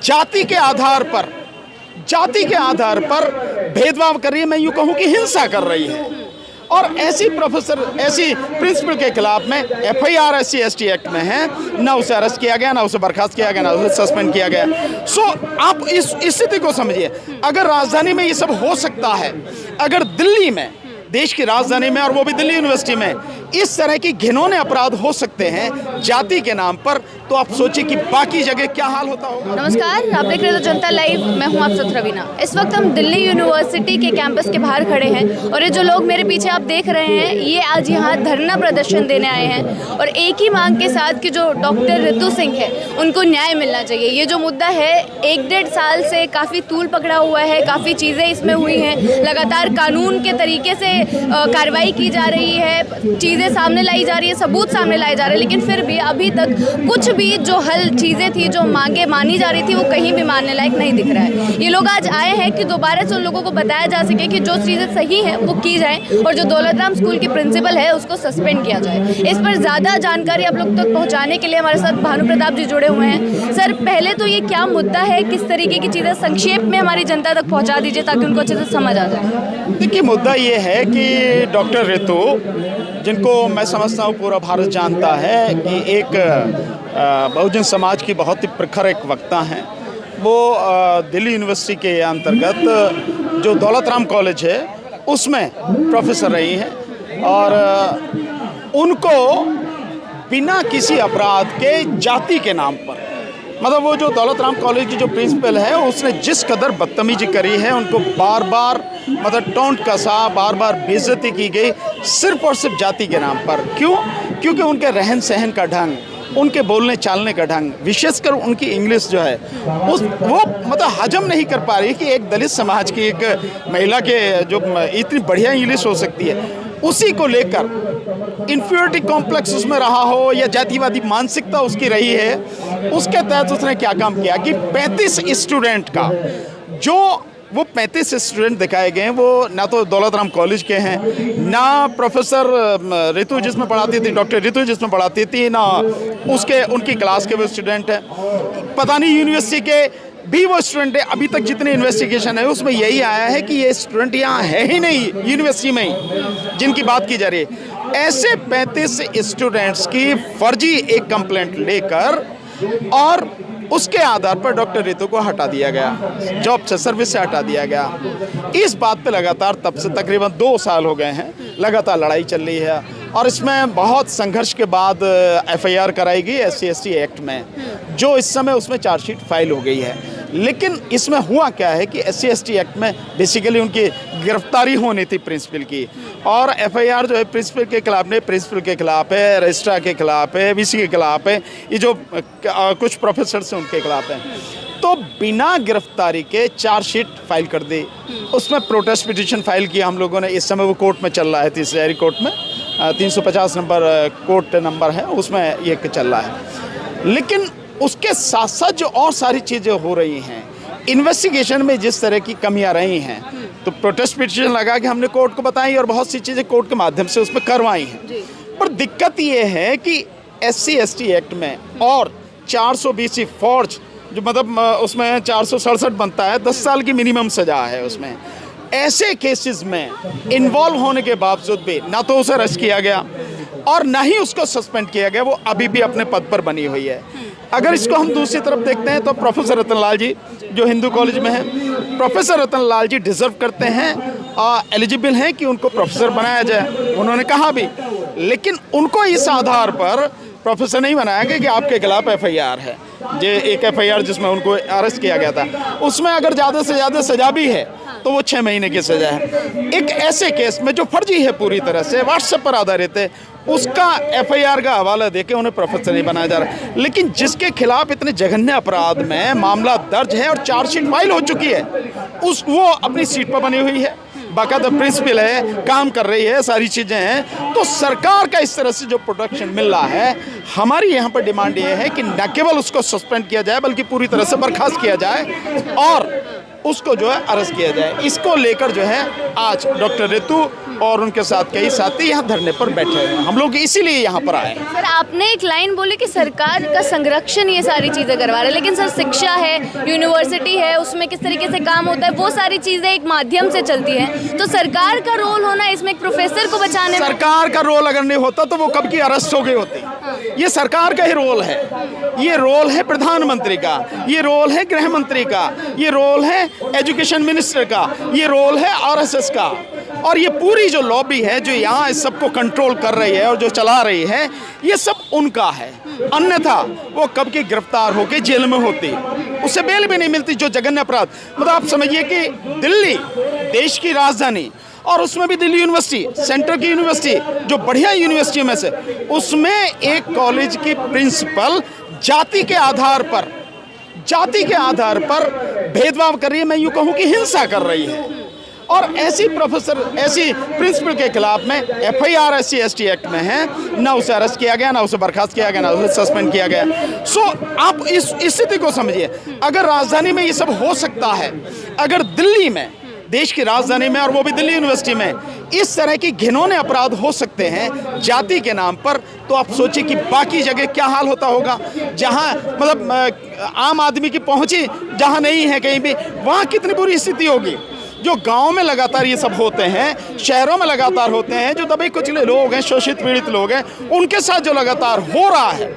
जाति के आधार पर भेदभाव कर रही है, मैं यूँ कहूँ कि हिंसा कर रही है। और ऐसी प्रिंसिपल के खिलाफ में एफआईआर SC/ST एक्ट में है, ना उसे अरेस्ट किया गया, ना उसे बर्खास्त किया गया, ना उसे सस्पेंड किया गया। सो आप इस स्थिति को समझिए। अगर राजधानी में ये सब हो सकता है, अगर दिल्ली में, देश की राजधानी में, और वो भी दिल्ली यूनिवर्सिटी में, इस तरह की घिनौने अपराध हो सकते हैं जाति के नाम पर, तो आप सोचिए कि बाकी जगह क्या हाल होता होगा। नमस्कार, आप देख रहे हो जनता लाइव। मैं हूं आपसे रवीना। इस वक्त हम दिल्ली यूनिवर्सिटी के कैंपस के बाहर खड़े हैं और ये जो लोग मेरे पीछे आप देख रहे हैं, ये आज यहाँ धरना प्रदर्शन देने आए हैं और एक ही मांग के साथ कि जो डॉक्टर रितु सिंह है उनको न्याय मिलना चाहिए। ये जो मुद्दा है 1-1.5 साल से काफ़ी तूल पकड़ा हुआ है, काफ़ी चीज़ें इसमें हुई हैं, लगातार कानून के तरीके से कार्रवाई की जा रही है, चीज़ें सामने लाई जा रही है, सबूत सामने लाए जा रहे हैं, लेकिन फिर भी अभी तक कुछ भी जो हल चीज़ें थी, जो मांगे मानी जा रही थी, वो कहीं भी मानने लायक नहीं दिख रहा है। ये लोग आज आए हैं कि दोबारा से उन लोगों को बताया जा सके कि जो चीज़ें सही हैं वो की जाएँ और जो दौलतराम स्कूल के प्रिंसिपल है उसको सस्पेंड किया जाए। इस पर ज़्यादा जानकारी आप लोग तक पहुँचाने के लिए हमारे साथ भानु प्रताप जी जुड़े हुए हैं। सर, पहले तो ये क्या मुद्दा है, किस तरीके की चीज़ें संक्षेप में हमारी जनता तक पहुँचा दीजिए ताकि उनको अच्छे से समझ आ जाए। देखिए, मुद्दा ये है कि डॉक्टर रितु, जिनको मैं समझता हूँ पूरा भारत जानता है कि एक बहुजन समाज की बहुत ही प्रखर एक वक्ता हैं, वो दिल्ली यूनिवर्सिटी के अंतर्गत जो दौलतराम कॉलेज है उसमें प्रोफेसर रही हैं और उनको बिना किसी अपराध के जाति के नाम पर, मतलब वो जो दौलतराम कॉलेज की जो प्रिंसिपल है उसने जिस कदर बदतमीजी करी है, उनको बार बार मतलब टोंट कसा, बार बार बेइज्जती की गई सिर्फ और सिर्फ जाति के नाम पर। क्यों? क्योंकि उनके रहन सहन का ढंग, उनके बोलने चालने का ढंग, विशेषकर उनकी इंग्लिश जो है वो मतलब हजम नहीं कर पा रही कि एक दलित समाज की एक महिला के जो इतनी बढ़िया इंग्लिश हो सकती है, उसी को लेकर इन्फीरियरिटी कॉम्प्लेक्स उसमें रहा हो या जातिवादी मानसिकता उसकी रही है। उसके तहत उसने क्या काम किया कि 35 स्टूडेंट का, जो वो 35 स्टूडेंट दिखाए गए हैं, वो ना तो दौलतराम कॉलेज के हैं, ना प्रोफेसर रितु जिसमें पढ़ाती थी, डॉक्टर रितु जिसमें पढ़ाती थी, ना उसके उनकी क्लास के वो स्टूडेंट हैं, पता नहीं यूनिवर्सिटी के भी वो स्टूडेंट है। अभी तक जितने इन्वेस्टिगेशन है उसमें यही आया है कि ये स्टूडेंट यहाँ है ही नहीं यूनिवर्सिटी में ही, जिनकी बात की जा रही है। ऐसे 35 स्टूडेंट्स की फर्जी एक कंप्लेंट लेकर और उसके आधार पर डॉक्टर रितु को हटा दिया गया, जॉब से, सर्विस से हटा दिया गया। इस बात पे लगातार तब से तकरीबन 2 साल हो गए हैं लगातार लड़ाई चल रही है और इसमें बहुत संघर्ष के बाद एफआईआर कराई गई SC/ST एक्ट में, जो इस समय उसमें चार्जशीट फाइल हो गई है। लेकिन इसमें हुआ क्या है कि SC/ST एक्ट में बेसिकली उनकी गिरफ्तारी होनी थी प्रिंसिपल की, और एफआईआर जो है प्रिंसिपल के खिलाफ नहीं, प्रिंसिपल के खिलाफ है, रजिस्ट्रार के खिलाफ है, VC के खिलाफ है, ये जो कुछ प्रोफेसर हैं उनके खिलाफ है। तो बिना गिरफ्तारी के चार्जशीट फाइल कर दी, उसमें प्रोटेस्ट पिटीशन फाइल किया हम लोगों ने। इस समय वो कोर्ट में चल रहा है, तीसरी कोर्ट में 350 नंबर कोर्ट नंबर है, उसमें ये चल रहा है। लेकिन उसके साथ साथ जो और सारी चीज़ें हो रही हैं, इन्वेस्टिगेशन में जिस तरह की कमियां रही हैं, तो प्रोटेस्ट पिटीशन लगा के हमने कोर्ट को बताई और बहुत सी चीज़ें कोर्ट के माध्यम से उसमें करवाई हैं। पर दिक्कत ये है कि SC/ST एक्ट में और 420 फॉर्ज, जो मतलब उसमें 467 बनता है, 10 साल की मिनिमम सजा है उसमें। ऐसे केसेस में इन्वॉल्व होने के बावजूद भी ना तो उसे अरेस्ट किया गया और ना ही उसको सस्पेंड किया गया, वो अभी भी अपने पद पर बनी हुई है। अगर इसको हम दूसरी तरफ देखते हैं तो प्रोफेसर रतनलाल जी जो हिंदू कॉलेज में हैं, प्रोफेसर रतनलाल जी डिज़र्व करते हैं, एलिजिबल हैं कि उनको प्रोफेसर बनाया जाए, उन्होंने कहा भी। लेकिन उनको इस आधार पर प्रोफेसर नहीं बनाया गया कि आपके खिलाफ एफआईआर है। ये एक एफआईआर जिसमें उनको अरेस्ट किया गया था, उसमें अगर ज़्यादा से ज़्यादा सज़ा भी है तो वो 6 महीने की सज़ा है। एक ऐसे केस में जो फर्जी है, पूरी तरह से व्हाट्सएप पर आधारित है, उसका एफआईआर का हवाला देके उन्हें प्रोफेसर नहीं बनाया जा रहा। लेकिन जिसके खिलाफ इतने जघन्य अपराध में मामला दर्ज है और चार्जशीट फाइल हो चुकी है, वो अपनी सीट पर बनी हुई है, बाकायदा प्रिंसिपल है, काम कर रही है, सारी चीज़ें हैं। तो सरकार का इस तरह से जो प्रोटेक्शन मिल रहा है, हमारी यहाँ पर डिमांड ये है कि न केवल उसको सस्पेंड किया जाए बल्कि पूरी तरह से बर्खास्त किया जाए और उसको जो है अरेस्ट किया जाए। इसको लेकर जो है आज डॉक्टर रितु और उनके साथ कई साथी यहाँ धरने पर बैठे हैं। हम लोग इसीलिए यहाँ पर आए हैं। सर, आपने एक लाइन बोली कि सरकार का संरक्षण ये सारी चीज़ें करवा रहा है, लेकिन सर शिक्षा है, यूनिवर्सिटी है, उसमें किस तरीके से काम होता है, वो सारी चीज़ें एक माध्यम से चलती है। तो सरकार का रोल होना इसमें एक प्रोफेसर को बचाने में, सरकार का रोल अगर नहीं होता तो वो कब की अरेस्ट हो गई होती। ये सरकार का ही रोल है। ये रोल है प्रधानमंत्री का, ये रोल है गृह मंत्री का, ये रोल है एजुकेशन मिनिस्टर का, ये रोल है आरएसएस का। और ये पूरी जो लॉबी है जो यहाँ इस सबको कंट्रोल कर रही है और जो चला रही है, ये सब उनका है। अन्यथा वो कब की गिरफ्तार होके जेल में होती, उससे बेल भी नहीं मिलती। जो जघन्य अपराध, मतलब आप समझिए कि दिल्ली देश की राजधानी, और उसमें भी दिल्ली यूनिवर्सिटी, सेंटर की यूनिवर्सिटी, जो बढ़िया यूनिवर्सिटी में से, उसमें एक कॉलेज की प्रिंसिपल जाति के आधार पर भेदभाव कर रही है। मैं यूँ कहूँ कि हिंसा कर रही है। और ऐसी प्रिंसिपल के खिलाफ में FIR SC/ST एक्ट में है। ना उसे अरेस्ट किया गया, ना उसे बर्खास्त किया गया, ना उसे सस्पेंड किया गया। सो आप इस स्थिति को समझिए। अगर राजधानी में ये सब हो सकता है, अगर दिल्ली में, देश की राजधानी में, और वो भी दिल्ली यूनिवर्सिटी में, इस तरह की घिनौने अपराध हो सकते हैं जाति के नाम पर, तो आप सोचिए कि बाकी जगह क्या हाल होता होगा। जहां मतलब आम आदमी की पहुंची जहां नहीं है कहीं भी, वहां कितनी बुरी स्थिति होगी। जो गांव में लगातार ये सब होते हैं, शहरों में लगातार होते हैं, जो दबे कुचले लोग हैं, शोषित पीड़ित लोग हैं, उनके साथ जो लगातार हो रहा है,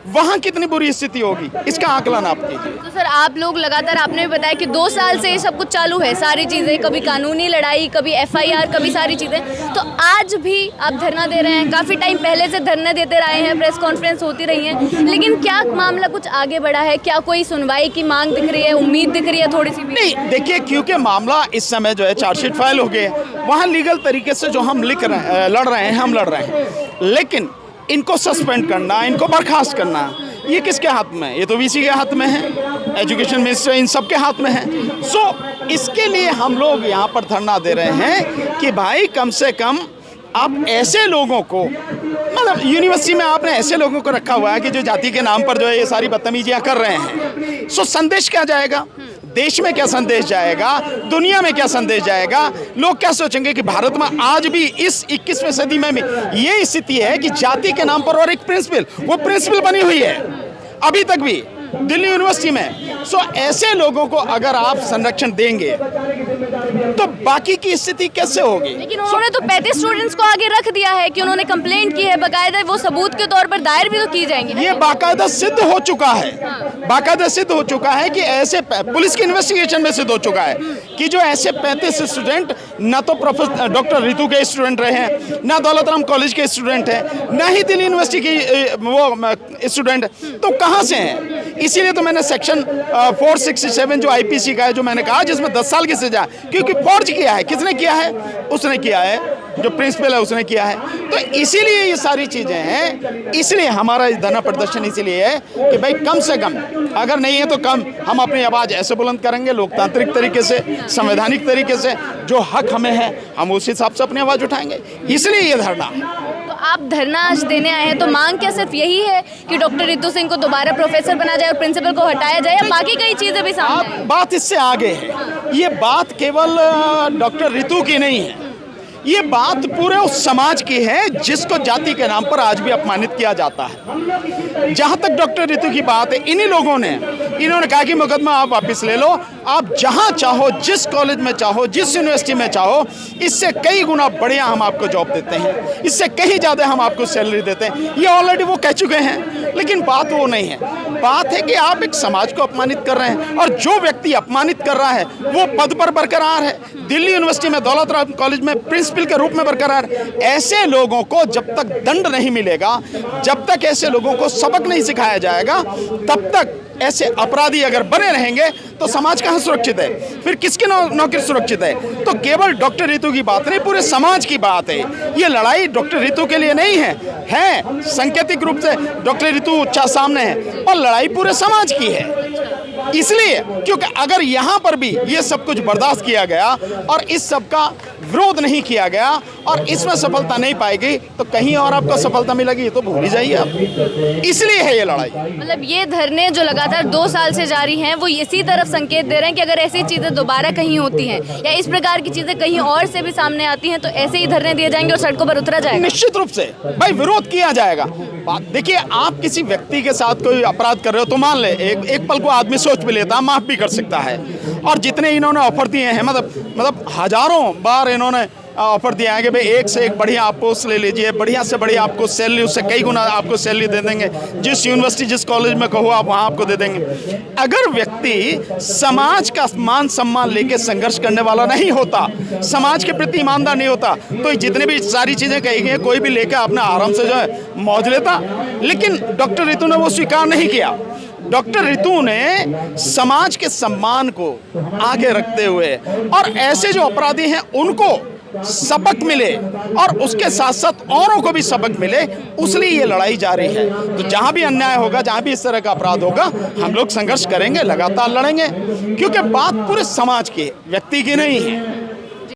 वहाँ कितनी बुरी स्थिति होगी, इसका आकलन आप कीजिए। तो सर, आप लोग लगातार, आपने भी बताया कि 2 साल से ये सब कुछ चालू है, सारी चीज़ें, कभी कानूनी लड़ाई, कभी FIR, कभी सारी चीज़ें। तो आज भी आप धरना दे रहे हैं, काफ़ी टाइम पहले से धरने देते रहे हैं, प्रेस कॉन्फ्रेंस होती रही है, लेकिन क्या मामला कुछ आगे बढ़ा है? क्या कोई सुनवाई की मांग दिख रही है, उम्मीद दिख रही है थोड़ी सी भी? नहीं, देखिए, क्योंकि मामला इस समय जो है चार्जशीट फाइल हो गए, वहाँ लीगल तरीके से जो हम लड़ रहे हैं, लेकिन इनको सस्पेंड करना, इनको बर्खास्त करना, ये किसके हाथ में है? ये तो VC के हाथ में है, एजुकेशन मिनिस्टर, इन सब के हाथ में है। सो इसके लिए हम लोग यहाँ पर धरना दे रहे हैं कि भाई कम से कम आप ऐसे लोगों को, मतलब यूनिवर्सिटी में आपने ऐसे लोगों को रखा हुआ है कि जो जाति के नाम पर जो है ये सारी बदतमीजियाँ कर रहे हैं। सो संदेश क्या जाएगा? देश में क्या संदेश जाएगा? दुनिया में क्या संदेश जाएगा? लोग क्या सोचेंगे कि भारत में आज भी इस 21वीं सदी में भी ये स्थिति है कि जाति के नाम पर, और एक प्रिंसिपल, वो प्रिंसिपल बनी हुई है अभी तक भी दिल्ली यूनिवर्सिटी में। सो ऐसे लोगों को अगर आप संरक्षण देंगे तो बाकी की स्थिति कैसे होगी? लेकिन उन्होंने तो 35 स्टूडेंट्स को आगे रख दिया है कि उन्होंने कंप्लेंट की है बकायदा, वो सबूत के तौर पर दायर भी तो की जाएंगी। ये बाकायदा सिद्ध हो चुका है, बाकायदा सिद्ध हो चुका है कि ऐसे, पुलिस की इन्वेस्टिगेशन में सिद्ध हो चुका है कि जो ऐसे 35 स्टूडेंट ना तो प्रोफेसर डॉक्टर रितु के स्टूडेंट रहे हैं, ना दौलत राम कॉलेज के स्टूडेंट हैं, ना ही दिल्ली यूनिवर्सिटी की वो स्टूडेंट, तो कहाँ से हैं? इसीलिए तो मैंने सेक्शन 467 जो IPC का है, जो मैंने कहा, जिसमें 10 साल की सजा, क्योंकि फॉर्ज किया है। किसने किया है? उसने किया है, जो प्रिंसिपल है उसने किया है। तो इसीलिए ये सारी चीज़ें हैं। इसलिए हमारा धरना प्रदर्शन इसीलिए है कि भाई कम से कम, अगर नहीं है तो कम, हम अपनी आवाज़ ऐसे बुलंद करेंगे लोकतांत्रिक तरीके से, संवैधानिक तरीके से, जो हक हमें है हम उस हिसाब से अपनी आवाज़ उठाएंगे। इसलिए ये धरना। तो आप धरना आज देने आए हैं, तो मांग क्या सिर्फ यही है कि डॉक्टर रितु सिंह को दोबारा प्रोफेसर बना जाए और प्रिंसिपल को हटाया जाए, या बाकी कई चीज़ें भी सामने हैं? बात इससे आगे है। ये बात केवल डॉक्टर रितु की नहीं है, ये बात पूरे उस समाज की है जिसको जाति के नाम पर आज भी अपमानित किया जाता है। जहाँ तक डॉक्टर रितु की बात है, इन्हीं लोगों ने, इन्होंने कहा कि मुकदमा आप वापस ले लो, आप जहाँ चाहो, जिस कॉलेज में चाहो, जिस यूनिवर्सिटी में चाहो, इससे कई गुना बढ़िया हम आपको जॉब देते हैं, इससे कहीं ज़्यादा हम आपको सैलरी देते हैं। ये ऑलरेडी वो कह चुके हैं, लेकिन बात वो नहीं है। बात है कि आप एक समाज को अपमानित कर रहे हैं, और जो व्यक्ति अपमानित कर रहा है वो पद पर बरकरार है, दिल्ली यूनिवर्सिटी में दौलत राम कॉलेज में प्रिंसिपल के रूप में बरकरार। ऐसे लोगों को जब तक दंड नहीं मिलेगा, जब तक ऐसे लोगों को सबक नहीं सिखाया जाएगा, तब तक ऐसे अपराधी अगर बने रहेंगे तो समाज कहाँ सुरक्षित है? फिर किसकी नौकरी सुरक्षित है? तो केवल डॉक्टर रितु की बात नहीं, पूरे समाज की बात है। ये लड़ाई डॉक्टर रितु के लिए नहीं है सांकेतिक रूप से डॉक्टर रितु सामने है, और लड़ाई पूरे समाज की है। इसलिए क्योंकि अगर यहाँ पर भी ये सब कुछ बर्दाश्त किया गया और इस सब का विरोध नहीं किया गया और इसमें सफलता नहीं पाएगी तो कहीं और आपको सफलता मिलेगी, तो भूल ही जाइए आप। इसलिए है ये लड़ाई। मतलब ये धरने जो लगातार 2 साल से जारी हैं वो इसी तरफ संकेत दे रहे हैं कि अगर ऐसी चीज़ें दोबारा कहीं होती हैं या इस प्रकार की चीज़ें कहीं और से भी सामने आती हैं तो ऐसे ही धरने दिए जाएंगे और सड़कों पर उतरा जाएगा। निश्चित रूप से भाई विरोध किया जाएगा। बात देखिए, आप किसी व्यक्ति के साथ कोई अपराध कर रहे हो तो मान ले एक पल को आदमी सोच भी लेता, माफ भी कर सकता है। और जितने इन्होंने ऑफर दिए हैं, मतलब हजारों बार इन्होंने ऑफर दिया है कि भाई एक से एक बढ़िया आप पोस्ट ले लीजिए, बढ़िया से बढ़िया आपको सैलरी, उससे कई गुना आपको सैलरी दे देंगे, जिस यूनिवर्सिटी जिस कॉलेज में कहो आप वहाँ आपको दे देंगे। अगर व्यक्ति समाज का मान सम्मान लेके संघर्ष करने वाला नहीं होता, समाज के प्रति ईमानदार नहीं होता, तो जितने भी सारी चीज़ें कही गई हैं कोई भी लेकर अपना आराम से जो है मौज लेता। लेकिन डॉक्टर रितु ने वो स्वीकार नहीं किया। डॉक्टर रितु ने समाज के सम्मान को आगे रखते हुए और ऐसे जो अपराधी हैं उनको सबक मिले और उसके साथ साथ औरों को भी सबक मिले, उसलिए ये लड़ाई जारी है। तो जहां भी अन्याय होगा, जहां भी इस तरह का अपराध होगा, हम लोग संघर्ष करेंगे, लगातार लड़ेंगे, क्योंकि बात पूरे समाज की, व्यक्ति की नहीं है।